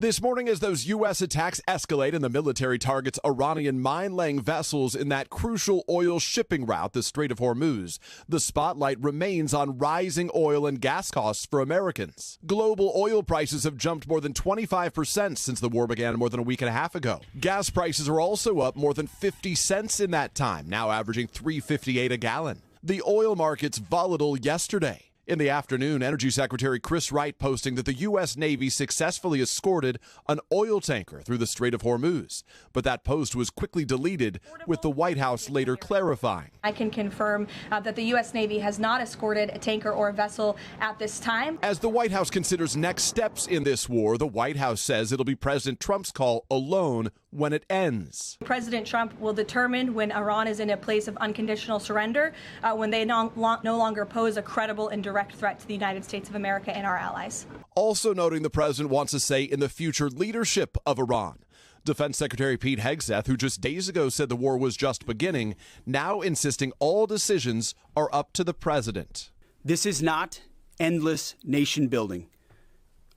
This morning, as those U.S. attacks escalate and the military targets Iranian mine-laying vessels in that crucial oil shipping route, the Strait of Hormuz, the spotlight remains on rising oil and gas costs for Americans. Global oil prices have jumped more than 25% since the war began more than a week and a half ago. Gas prices are also up more than 50 cents in that time, now averaging $3.58 a gallon. The oil market's volatile yesterday. In the afternoon, Energy Secretary Chris Wright posting that the U.S. Navy successfully escorted an oil tanker through the Strait of Hormuz. But that post was quickly deleted, with the White House later clarifying. I can confirm that the U.S. Navy has not escorted a tanker or a vessel at this time. As the White House considers next steps in this war, the White House says it'll be President Trump's call alone when it ends. President Trump will determine when Iran is in a place of unconditional surrender, when they no longer pose a credible and direct threat to the United States of America and our allies. Also noting the president wants to say in the future leadership of Iran. Defense Secretary Pete Hegseth, who just days ago said the war was just beginning, now insisting all decisions are up to the president. This is not endless nation building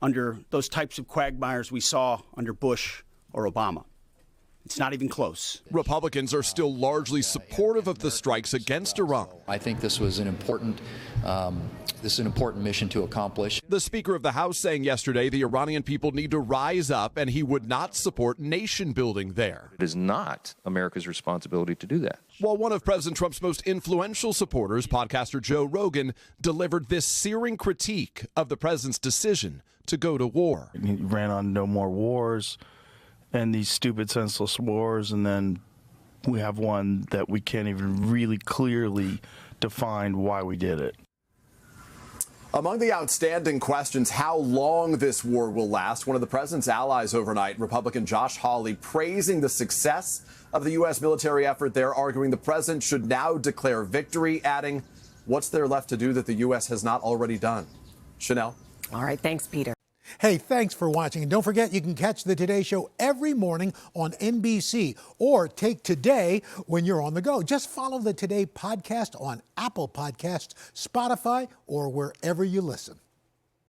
under those types of quagmires we saw under Bush or Obama. It's not even close. Republicans are still largely supportive of the strikes against Iran. I think this was an important mission to accomplish. The Speaker of the House saying yesterday the Iranian people need to rise up, and he would not support nation building there. It is not America's responsibility to do that. While one of President Trump's most influential supporters, podcaster Joe Rogan, delivered this searing critique of the president's decision to go to war. He ran on no more wars and these stupid, senseless wars, and then we have one that we can't even really clearly define why we did it. Among the outstanding questions, how long this war will last, one of the president's allies overnight, Republican Josh Hawley, praising the success of the U.S. military effort there, arguing the president should now declare victory, adding, what's there left to do that the U.S. has not already done? Chanel? All right, thanks, Peter. Hey, thanks for watching. And don't forget, you can catch the Today Show every morning on NBC or take Today when you're on the go. Just follow the Today podcast on Apple Podcasts, Spotify, or wherever you listen.